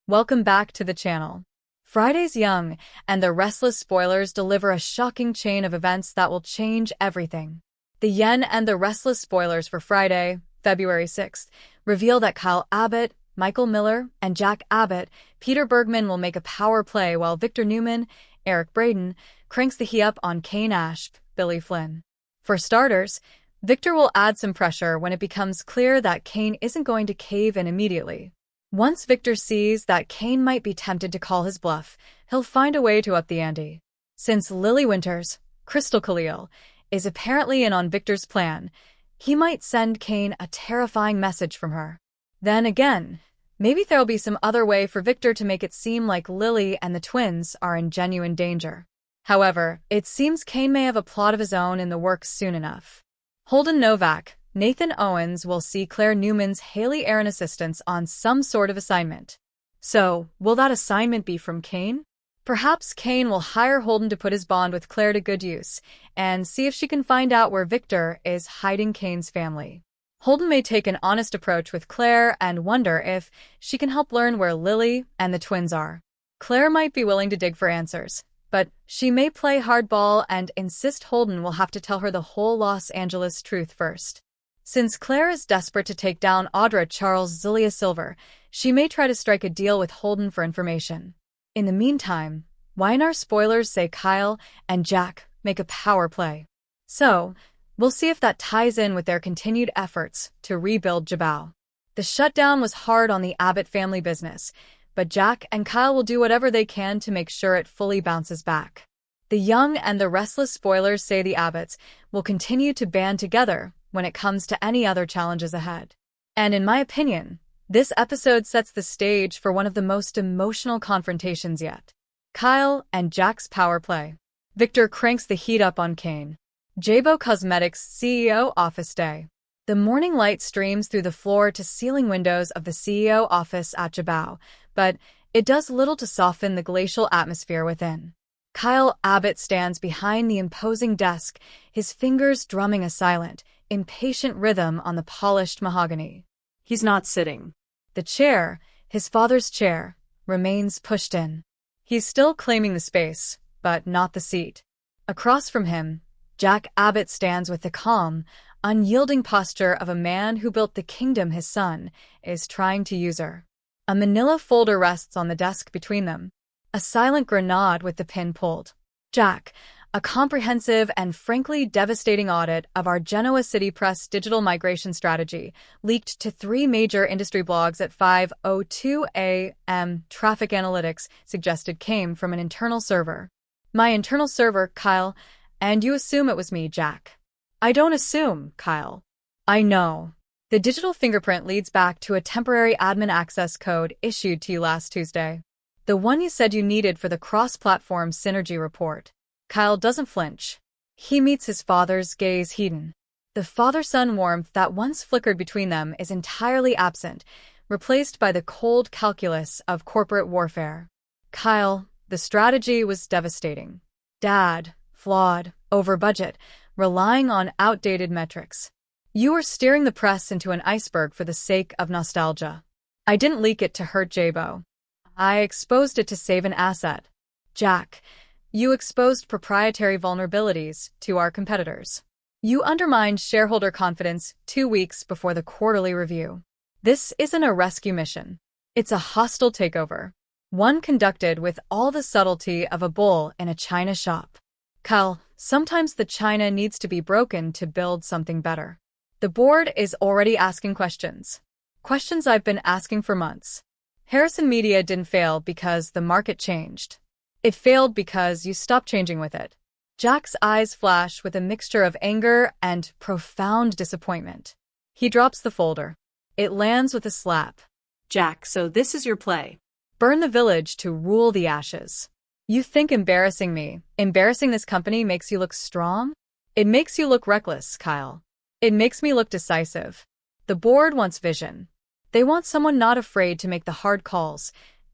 Welcome back to the channel. Friday's young, and the Restless spoilers deliver a shocking chain of events that will change everything. The Yen and the Restless spoilers for Friday, February 6th, reveal that Kyle Abbott, Michael Miller, and Jack Abbott, Peter Bergman will make a power play while Victor Newman, Eric Braeden, cranks the heat up on Kane Ashp, Billy Flynn. For starters, Victor will add some pressure when it becomes clear that Kane isn't going to cave in immediately. Once Victor sees that Kane might be tempted to call his bluff, he'll find a way to up the ante. Since Lily Winters, Crystal Khalil, is apparently in on Victor's plan, he might send Kane a terrifying message from her. Then again, maybe there'll be some other way for Victor to make it seem like Lily and the twins are in genuine danger. However, it seems Kane may have a plot of his own in the works soon enough. Holden Novak, Nathan Owens will see Claire Newman's Haley Aaron assistance on some sort of assignment. So, will that assignment be from Kane? Perhaps Kane will hire Holden to put his bond with Claire to good use, and see if she can find out where Victor is hiding Kane's family. Holden may take an honest approach with Claire and wonder if she can help learn where Lily and the twins are. Claire might be willing to dig for answers, but she may play hardball and insist Holden will have to tell her the whole Los Angeles truth first. Since Claire is desperate to take down Audra Charles Zulia Silver, she may try to strike a deal with Holden for information. In the meantime, YNR spoilers say Kyle and Jack make a power play. So, we'll see if that ties in with their continued efforts to rebuild Jabao. The shutdown was hard on the Abbott family business, but Jack and Kyle will do whatever they can to make sure it fully bounces back. The Young and the Restless spoilers say the Abbotts will continue to band together when it comes to any other challenges ahead. And in my opinion, this episode sets the stage for one of the most emotional confrontations yet. Kyle and Jack's power play. Victor cranks the heat up on Kane. Jabo Cosmetics CEO office day. The morning light streams through the floor-to-ceiling windows of the CEO office at Jabao, but it does little to soften the glacial atmosphere within. Kyle Abbott stands behind the imposing desk, his fingers drumming a silent, impatient rhythm on the polished mahogany. He's not sitting. The chair, his father's chair, remains pushed in. He's still claiming the space, but not the seat. Across from him, Jack Abbott stands with the calm, unyielding posture of a man who built the kingdom his son is trying to usurp. A manila folder rests on the desk between them. A silent grenade with the pin pulled. Jack, a comprehensive and frankly devastating audit of our Genoa City Press digital migration strategy, leaked to 3 major industry blogs at 5:02 a.m. Traffic analytics suggested came from an internal server. My internal server, Kyle, and you assume it was me, Jack. I don't assume, Kyle. I know. The digital fingerprint leads back to a temporary admin access code issued to you last Tuesday. The one you said you needed for the cross-platform synergy report. Kyle doesn't flinch. He meets his father's gaze hidden. The father-son warmth that once flickered between them is entirely absent, replaced by the cold calculus of corporate warfare. Kyle, the strategy was devastating. Dad, flawed, over budget, relying on outdated metrics. You were steering the press into an iceberg for the sake of nostalgia. I didn't leak it to hurt Jabo. I exposed it to save an asset. Jack, you exposed proprietary vulnerabilities to our competitors. You undermined shareholder confidence 2 weeks before the quarterly review. This isn't a rescue mission. It's a hostile takeover. One conducted with all the subtlety of a bull in a china shop. Kyle, sometimes the china needs to be broken to build something better. The board is already asking questions. Questions I've been asking for months. Harrison Media didn't fail because the market changed. It failed because you stopped changing with it. Jack's eyes flash with a mixture of anger and profound disappointment. He drops the folder. It lands with a slap. Jack, so this is your play. Burn the village to rule the ashes. You think embarrassing this company makes you look strong? It makes you look reckless, Kyle. It makes me look decisive. The board wants vision. They want someone not afraid to make the hard calls,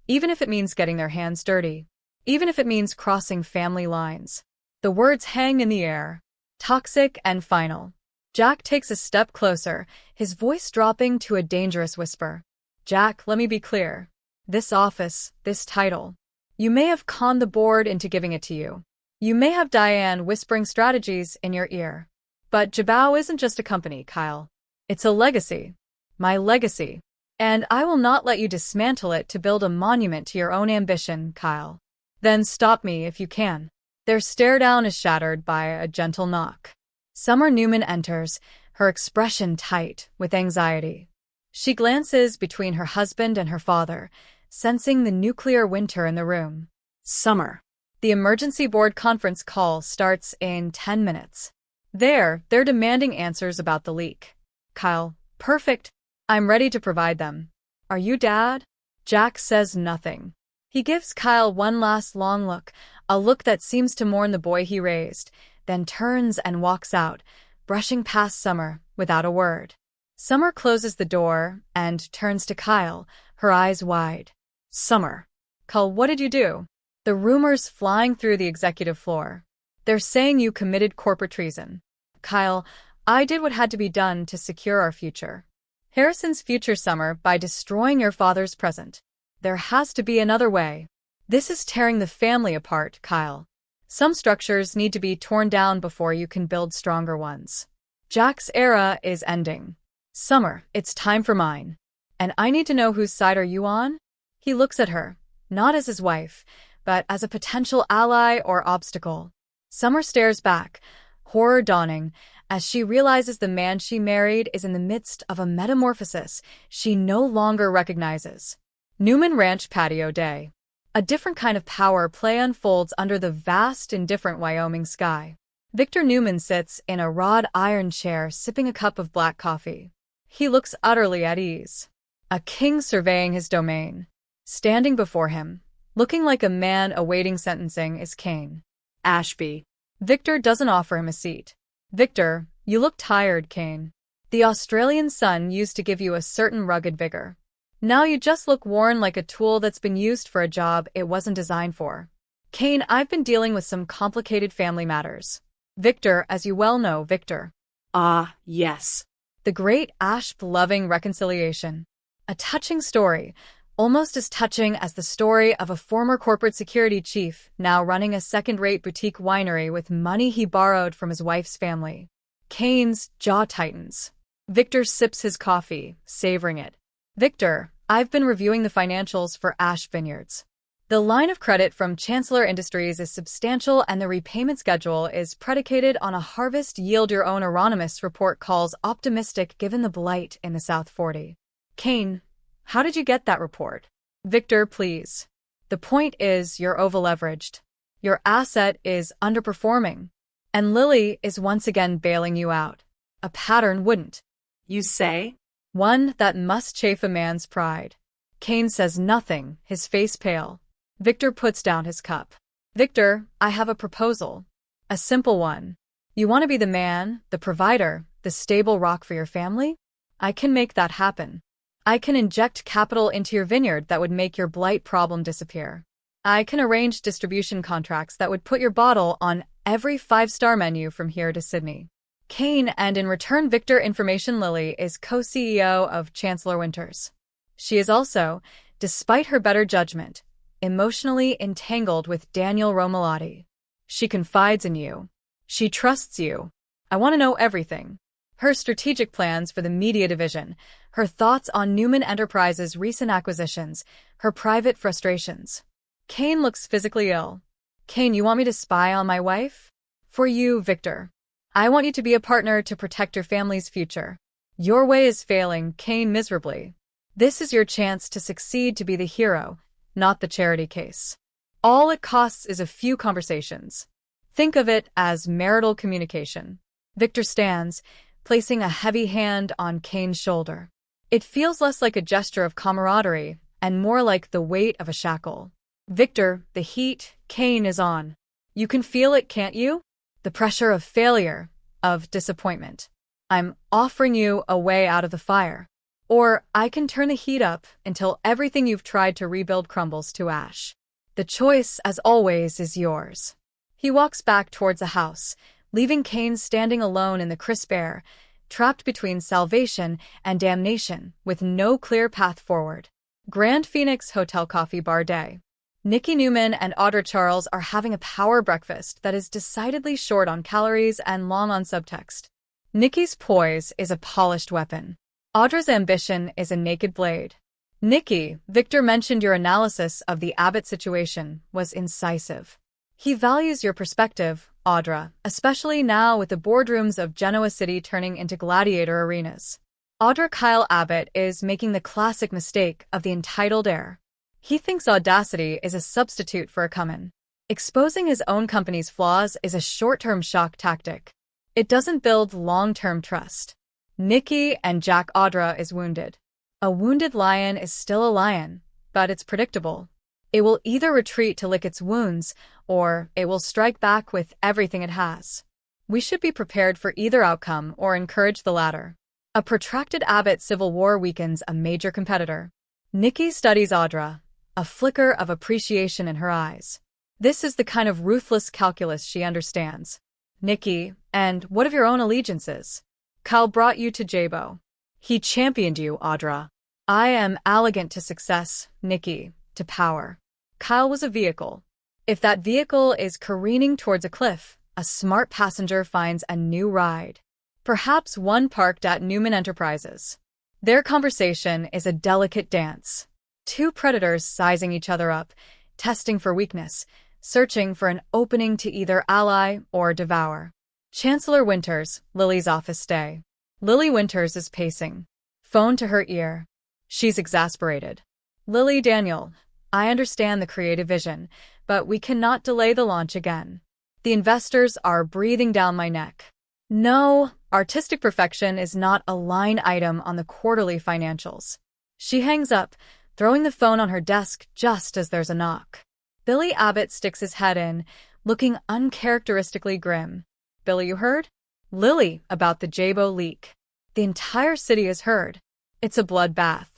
even if it means getting their hands dirty, even if it means crossing family lines. The words hang in the air. Toxic and final. Jack takes a step closer, his voice dropping to a dangerous whisper. Jack, let me be clear. This office, this title. You may have conned the board into giving it to you. You may have Diane whispering strategies in your ear. But Jabao isn't just a company, Kyle. It's a legacy. My legacy. And I will not let you dismantle it to build a monument to your own ambition, Kyle. Then stop me if you can. Their stare-down is shattered by a gentle knock. Summer Newman enters, her expression tight with anxiety. She glances between her husband and her father, sensing the nuclear winter in the room. Summer. The emergency board conference call starts in 10 minutes. They're demanding answers about the leak. Kyle, perfect. I'm ready to provide them. Are you, Dad? Jack says nothing. He gives Kyle one last long look, a look that seems to mourn the boy he raised, then turns and walks out, brushing past Summer without a word. Summer closes the door and turns to Kyle, her eyes wide. Summer. Kyle, what did you do? The rumors flying through the executive floor. They're saying you committed corporate treason. Kyle, I did what had to be done to secure our future. Harrison's future, Summer, by destroying your father's present. There has to be another way. This is tearing the family apart, Kyle. Some structures need to be torn down before you can build stronger ones. Jack's era is ending. Summer, it's time for mine. And I need to know whose side are you on? He looks at her, not as his wife, but as a potential ally or obstacle. Summer stares back, horror dawning, as she realizes the man she married is in the midst of a metamorphosis she no longer recognizes. Newman Ranch patio day. A different kind of power play unfolds under the vast, indifferent Wyoming sky. Victor Newman sits in a wrought iron chair sipping a cup of black coffee. He looks utterly at ease. A king surveying his domain. Standing before him, looking like a man awaiting sentencing, is Kane. Ashby. Victor doesn't offer him a seat. Victor, you look tired, Kane. The Australian sun used to give you a certain rugged vigor. Now you just look worn like a tool that's been used for a job it wasn't designed for. Kane, I've been dealing with some complicated family matters. Victor, as you well know, Victor. Ah, yes. The great Ashb-loving reconciliation. A touching story, almost as touching as the story of a former corporate security chief now running a second-rate boutique winery with money he borrowed from his wife's family. Kane's jaw tightens. Victor sips his coffee, savoring it. Victor, I've been reviewing the financials for Ash Vineyards. The line of credit from Chancellor Industries is substantial and the repayment schedule is predicated on a harvest yield your own Euronymous report calls optimistic given the blight in the South 40. Kane, how did you get that report? Victor, please. The point is you're over-leveraged. Your asset is underperforming. And Lily is once again bailing you out. A pattern wouldn't. You say? One that must chafe a man's pride. Kane says nothing, his face pale. Victor puts down his cup. Victor, I have a proposal. A simple one. You want to be the man, the provider, the stable rock for your family? I can make that happen. I can inject capital into your vineyard that would make your blight problem disappear. I can arrange distribution contracts that would put your bottle on every 5-star menu from here to Sydney. Kane, and in return Victor Information Lily is co-CEO of Chancellor Winters. She is also, despite her better judgment, emotionally entangled with Daniel Romalotti. She confides in you. She trusts you. I want to know everything. Her strategic plans for the media division, her thoughts on Newman Enterprises' recent acquisitions, her private frustrations. Kane looks physically ill. Kane, you want me to spy on my wife? For you, Victor. I want you to be a partner to protect your family's future. Your way is failing, Kane, miserably. This is your chance to succeed, to be the hero, not the charity case. All it costs is a few conversations. Think of it as marital communication. Victor stands, placing a heavy hand on Kane's shoulder. It feels less like a gesture of camaraderie and more like the weight of a shackle. Victor, the heat, Kane, is on. You can feel it, can't you? The pressure of failure, of disappointment. I'm offering you a way out of the fire. Or I can turn the heat up until everything you've tried to rebuild crumbles to ash. The choice, as always, is yours. He walks back towards the house, leaving Kane standing alone in the crisp air, trapped between salvation and damnation, with no clear path forward. Grand Phoenix Hotel Coffee Bar Day. Victor Newman and Audra Charles are having a power breakfast that is decidedly short on calories and long on subtext. Nikki's poise is a polished weapon. Audra's ambition is a naked blade. Nikki, Victor mentioned your analysis of the Abbott situation was incisive. He values your perspective, Audra, especially now with the boardrooms of Genoa City turning into gladiator arenas. Audra Kyle Abbott is making the classic mistake of the entitled heir. He thinks audacity is a substitute for a come-in. Exposing his own company's flaws is a short-term shock tactic. It doesn't build long-term trust. Nikki and Jack Audra is wounded. A wounded lion is still a lion, but it's predictable. It will either retreat to lick its wounds, or it will strike back with everything it has. We should be prepared for either outcome or encourage the latter. A protracted Abbott Civil War weakens a major competitor. Nikki studies Audra, a flicker of appreciation in her eyes. This is the kind of ruthless calculus she understands. Nikki, and what of your own allegiances? Kyle brought you to Jabo. He championed you, Audra. I am elegant to success, Nikki, to power. Kyle was a vehicle. If that vehicle is careening towards a cliff, a smart passenger finds a new ride. Perhaps one parked at Newman Enterprises. Their conversation is a delicate dance. Two predators sizing each other up, testing for weakness, searching for an opening to either ally or devour. Chancellor Winters, Lily's office day. Lily Winters is pacing. Phone to her ear. She's exasperated. Lily Daniel, I understand the creative vision, but we cannot delay the launch again. The investors are breathing down my neck. No, artistic perfection is not a line item on the quarterly financials. She hangs up, throwing the phone on her desk just as there's a knock. Billy Abbott sticks his head in, looking uncharacteristically grim. Billy, you heard? Lily, about the Jabo leak. The entire city has heard. It's a bloodbath.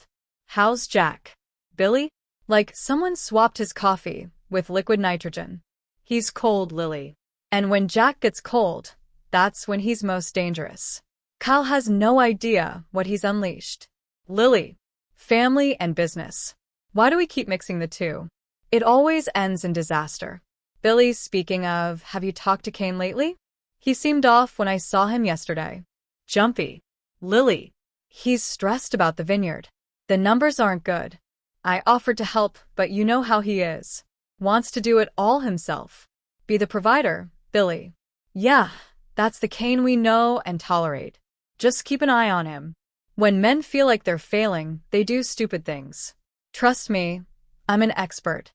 How's Jack? Billy? Like someone swapped his coffee with liquid nitrogen. He's cold, Lily. And when Jack gets cold, that's when he's most dangerous. Kyle has no idea what he's unleashed. Lily. Family and business. Why do we keep mixing the two? It always ends in disaster. Billy, speaking of, have you talked to Kane lately? He seemed off when I saw him yesterday. Jumpy. Lily. He's stressed about the vineyard. The numbers aren't good. I offered to help, but you know how he is. Wants to do it all himself. Be the provider, Billy. Yeah, that's the Kane we know and tolerate. Just keep an eye on him. When men feel like they're failing, they do stupid things. Trust me, I'm an expert.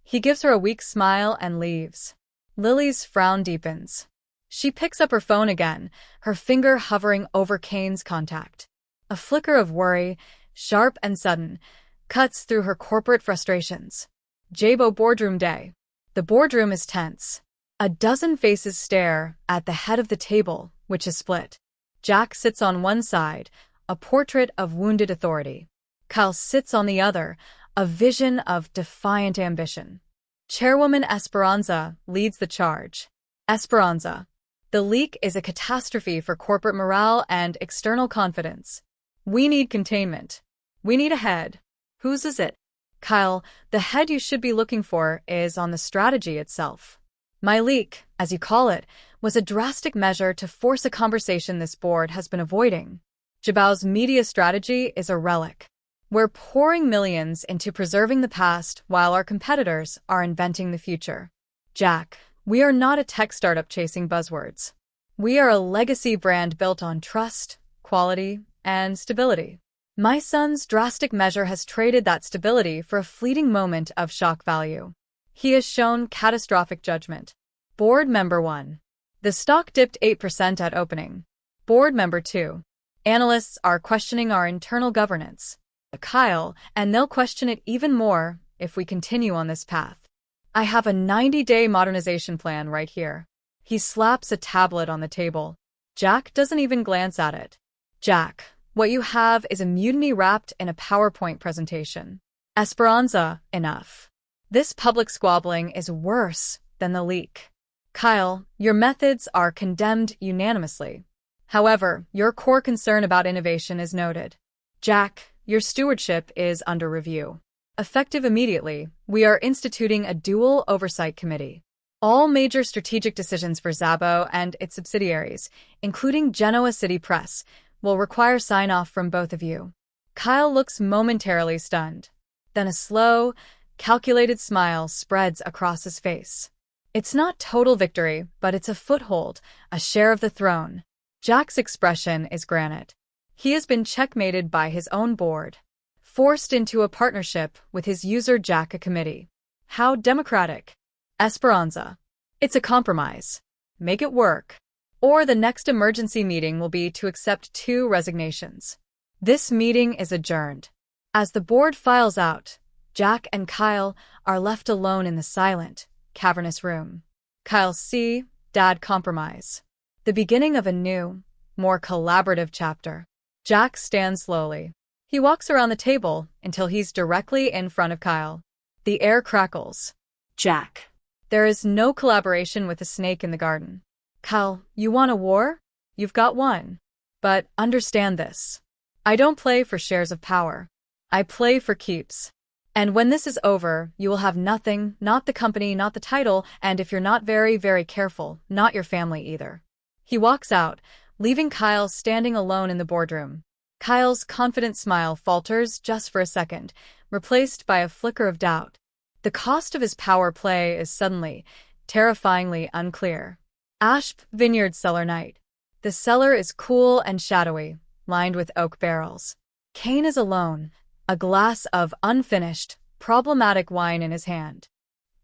He gives her a weak smile and leaves. Lily's frown deepens. She picks up her phone again, her finger hovering over Kane's contact. A flicker of worry, sharp and sudden, cuts through her corporate frustrations. Jabo boardroom day. The boardroom is tense. A dozen faces stare at the head of the table, which is split. Jack sits on one side, a portrait of wounded authority. Kyle sits on the other, a vision of defiant ambition. Chairwoman Esperanza leads the charge. Esperanza. The leak is a catastrophe for corporate morale and external confidence. We need containment. We need a head. Whose is it? Kyle, the head you should be looking for is on the strategy itself. My leak, as you call it, was a drastic measure to force a conversation this board has been avoiding. Jabo's media strategy is a relic. We're pouring millions into preserving the past while our competitors are inventing the future. Jack, we are not a tech startup chasing buzzwords. We are a legacy brand built on trust, quality, and stability. My son's drastic measure has traded that stability for a fleeting moment of shock value. He has shown catastrophic judgment. Board Member 1. The stock dipped 8% at opening. Board Member 2. Analysts are questioning our internal governance. Kyle, and they'll question it even more if we continue on this path. I have a 90-day modernization plan right here. He slaps a tablet on the table. Jack doesn't even glance at it. Jack, what you have is a mutiny wrapped in a PowerPoint presentation. Esperanza, enough. This public squabbling is worse than the leak. Kyle, your methods are condemned unanimously. However, your core concern about innovation is noted. Jack, your stewardship is under review. Effective immediately, we are instituting a dual oversight committee. All major strategic decisions for Zabo and its subsidiaries, including Genoa City Press, will require sign-off from both of you. Kyle looks momentarily stunned. Then a slow, calculated smile spreads across his face. It's not total victory, but it's a foothold, a share of the throne. Jack's expression is granite. He has been checkmated by his own board, forced into a partnership with his user Jack a committee. How democratic. Esperanza. It's a compromise. Make it work. Or the next emergency meeting will be to accept 2 resignations. This meeting is adjourned. As the board files out, Jack and Kyle are left alone in the silent, cavernous room. Kyle's Dad compromise. The beginning of a new, more collaborative chapter. Jack stands slowly. He walks around the table until he's directly in front of Kyle. The air crackles. Jack. There is no collaboration with the snake in the garden. Kyle, you want a war? You've got one. But understand this. I don't play for shares of power. I play for keeps. And when this is over, you will have nothing, not the company, not the title, and if you're not very, very careful, not your family either. He walks out, leaving Kyle standing alone in the boardroom. Kyle's confident smile falters just for a second, replaced by a flicker of doubt. The cost of his power play is suddenly, terrifyingly unclear. Ashp Vineyard Cellar Night. The cellar is cool and shadowy, lined with oak barrels. Kane is alone, a glass of unfinished, problematic wine in his hand.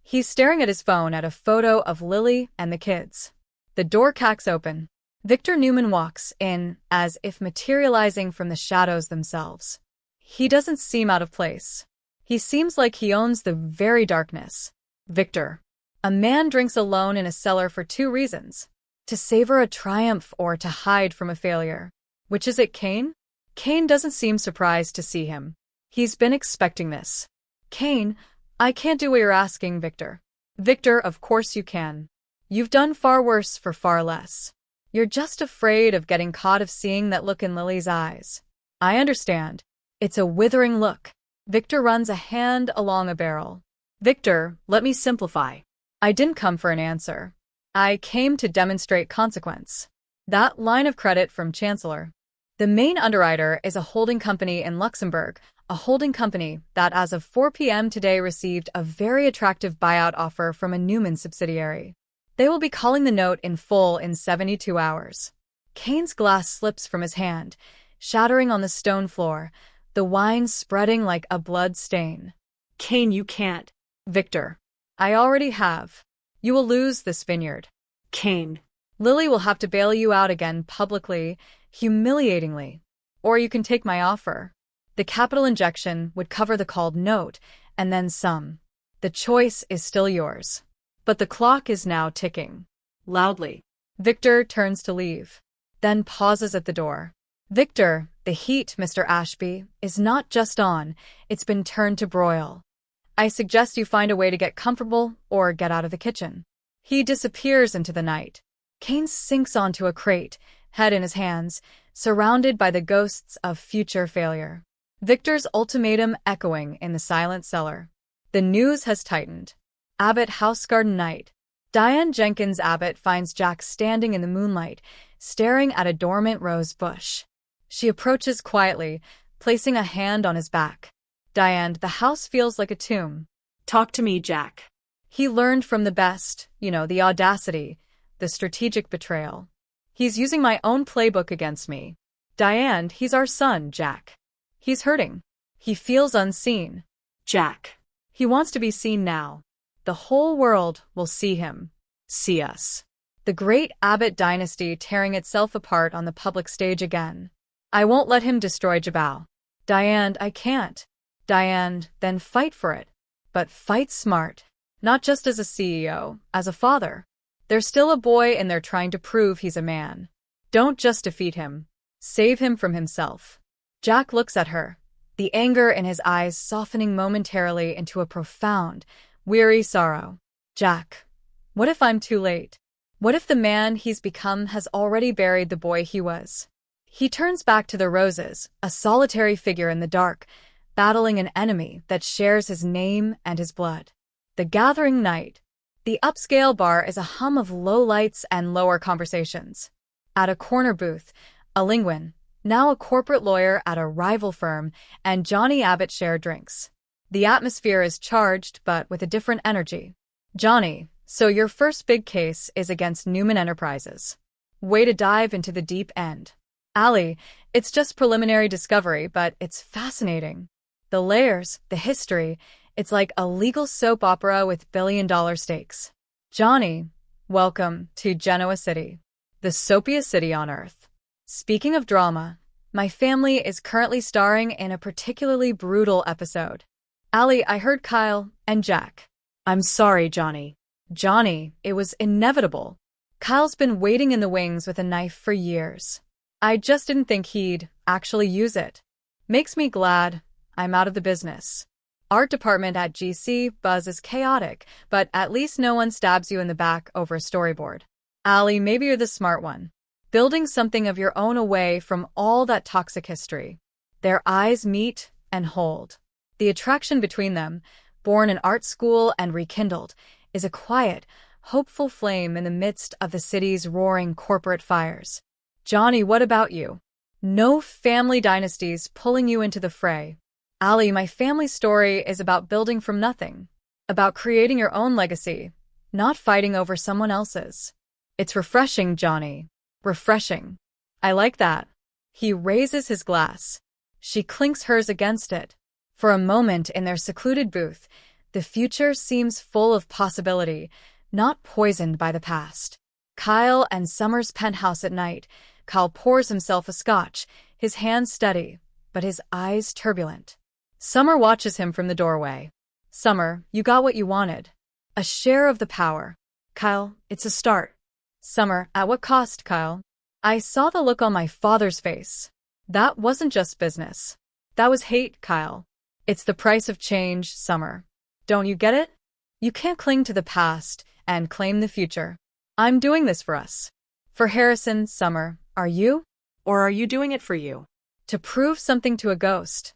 He's staring at his phone at a photo of Lily and the kids. The door cracks open. Victor Newman walks in, as if materializing from the shadows themselves. He doesn't seem out of place. He seems like he owns the very darkness. Victor. A man drinks alone in a cellar for 2 reasons. To savor a triumph or to hide from a failure. Which is it, Kane? Kane doesn't seem surprised to see him. He's been expecting this. Kane, I can't do what you're asking, Victor. Victor, of course you can. You've done far worse for far less. You're just afraid of getting caught, of seeing that look in Lily's eyes. I understand. It's a withering look. Victor runs a hand along a barrel. Victor, let me simplify. I didn't come for an answer. I came to demonstrate consequence. That line of credit from Chancellor. The main underwriter is a holding company in Luxembourg, a holding company that as of 4 p.m. today received a very attractive buyout offer from a Newman subsidiary. They will be calling the note in full in 72 hours. Kane's glass slips from his hand, shattering on the stone floor, the wine spreading like a blood stain. Kane, you can't. Victor. I already have. You will lose this vineyard. Kane. Lily will have to bail you out again publicly, humiliatingly. Or you can take my offer. The capital injection would cover the called note, and then some. The choice is still yours. But the clock is now ticking. Loudly. Victor turns to leave, then pauses at the door. Victor, the heat, Mr. Ashby, is not just on, it's been turned to broil. I suggest you find a way to get comfortable or get out of the kitchen. He disappears into the night. Kane sinks onto a crate, head in his hands, surrounded by the ghosts of future failure. Victor's ultimatum echoing in the silent cellar. The news has tightened. Abbott House Garden Night. Diane Jenkins Abbott finds Jack standing in the moonlight, staring at a dormant rose bush. She approaches quietly, placing a hand on his back. Diane, the house feels like a tomb. Talk to me, Jack. He learned from the best, the audacity, the strategic betrayal. He's using my own playbook against me. Diane, he's our son, Jack. He's hurting. He feels unseen. Jack. He wants to be seen now. The whole world will see him. See us. The great Abbott dynasty tearing itself apart on the public stage again. I won't let him destroy Jabal. Diane, I can't. Diane, then fight for it. But fight smart. Not just as a CEO, as a father. There's still a boy in there trying to prove he's a man. Don't just defeat him. Save him from himself. Jack looks at her, the anger in his eyes softening momentarily into a profound, weary sorrow. Jack, what if I'm too late? What if the man he's become has already buried the boy he was? He turns back to the roses, a solitary figure in the dark, battling an enemy that shares his name and his blood. The gathering night. The upscale bar is a hum of low lights and lower conversations. At a corner booth, a linguine, now a corporate lawyer at a rival firm, and Johnny Abbott share drinks. The atmosphere is charged, but with a different energy. Johnny, so your first big case is against Newman Enterprises. Way to dive into the deep end. Allie, it's just preliminary discovery, but it's fascinating. The layers, the history, it's like a legal soap opera with billion-dollar stakes. Johnny, welcome to Genoa City, the soapiest city on earth. Speaking of drama, my family is currently starring in a particularly brutal episode. Allie, I heard Kyle and Jack. I'm sorry, Johnny. Johnny, it was inevitable. Kyle's been waiting in the wings with a knife for years. I just didn't think he'd actually use it. Makes me glad I'm out of the business. Art department at GC Buzz is chaotic, but at least no one stabs you in the back over a storyboard. Allie, maybe you're the smart one. Building something of your own away from all that toxic history. Their eyes meet and hold. The attraction between them, born in art school and rekindled, is a quiet, hopeful flame in the midst of the city's roaring corporate fires. Johnny, what about you? No family dynasties pulling you into the fray. Allie, my family story is about building from nothing, about creating your own legacy, not fighting over someone else's. It's refreshing, Johnny. Refreshing. I like that. He raises his glass. She clinks hers against it. For a moment in their secluded booth, the future seems full of possibility, not poisoned by the past. Kyle and Summer's penthouse at night. Kyle pours himself a scotch, his hands steady, but his eyes turbulent. Summer watches him from the doorway. Summer, you got what you wanted. A share of the power. Kyle, it's a start. Summer, at what cost, Kyle? I saw the look on my father's face. That wasn't just business. That was hate, Kyle. It's the price of change, Summer. Don't you get it? You can't cling to the past and claim the future. I'm doing this for us. For Harrison, Summer, are you? Or are you doing it for you? To prove something to a ghost.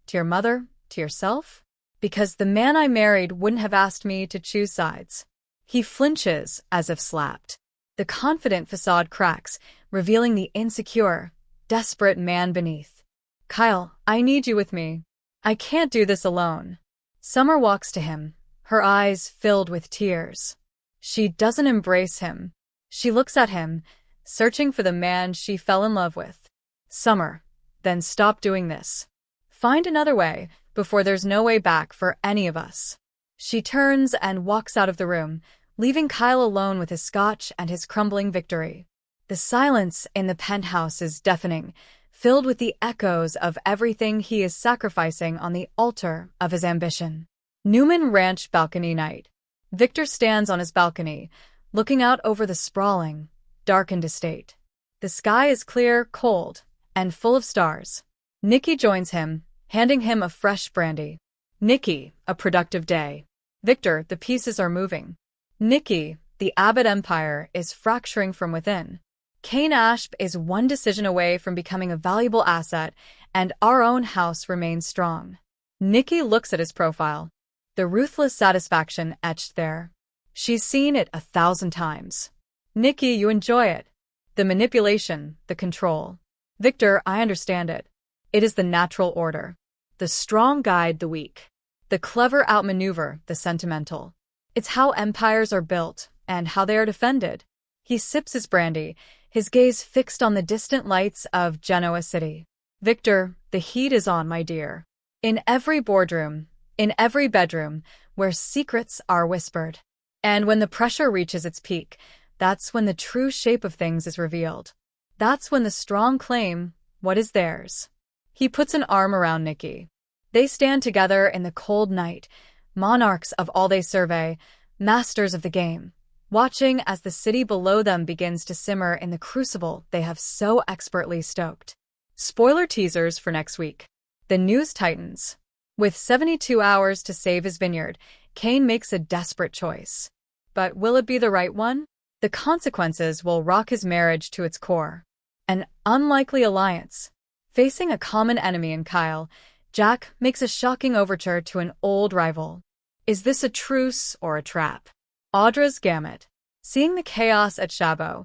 To your mother? To yourself? Because the man I married wouldn't have asked me to choose sides. He flinches, as if slapped. The confident facade cracks, revealing the insecure, desperate man beneath. Kyle, I need you with me. I can't do this alone. Summer walks to him, her eyes filled with tears. She doesn't embrace him. She looks at him, searching for the man she fell in love with. Summer, then stop doing this. Find another way, before there's no way back for any of us. She turns and walks out of the room, leaving Kyle alone with his scotch and his crumbling victory. The silence in the penthouse is deafening, filled with the echoes of everything he is sacrificing on the altar of his ambition. Newman Ranch balcony night. Victor stands on his balcony, looking out over the sprawling, darkened estate. The sky is clear, cold, and full of stars. Nikki joins him, handing him a fresh brandy. Nikki, a productive day. Victor, the pieces are moving. Nikki, the Abbott empire is fracturing from within. Kane Ashp is one decision away from becoming a valuable asset, and our own house remains strong. Nikki looks at his profile. The ruthless satisfaction etched there. She's seen it 1,000 times. Nikki, you enjoy it. The manipulation, the control. Victor, I understand it. It is the natural order. The strong guide the weak. The clever outmaneuver the sentimental. It's how empires are built, and how they are defended. He sips his brandy, his gaze fixed on the distant lights of Genoa City. Victor, the heat is on, my dear. In every boardroom, in every bedroom, where secrets are whispered. And when the pressure reaches its peak, that's when the true shape of things is revealed. That's when the strong claim what is theirs. He puts an arm around Nikki. They stand together in the cold night, monarchs of all they survey, masters of the game, watching as the city below them begins to simmer in the crucible they have so expertly stoked. Spoiler teasers for next week. The news tightens. With 72 hours to save his vineyard, Kane makes a desperate choice. But will it be the right one? The consequences will rock his marriage to its core. An unlikely alliance. Facing a common enemy in Kyle, Jack makes a shocking overture to an old rival. Is this a truce or a trap? Audra's gamut. Seeing the chaos at Chabot,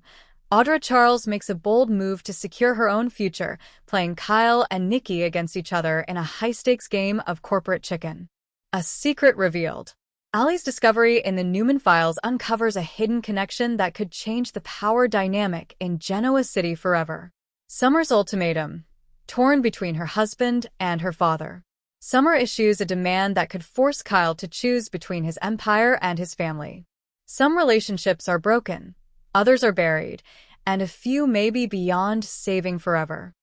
Audra Charles makes a bold move to secure her own future, playing Kyle and Nikki against each other in a high-stakes game of corporate chicken. A secret revealed. Allie's discovery in the Newman files uncovers a hidden connection that could change the power dynamic in Genoa City forever. Summer's ultimatum. Torn between her husband and her father, Summer issues a demand that could force Kyle to choose between his empire and his family. Some relationships are broken, others are buried, and a few may be beyond saving forever.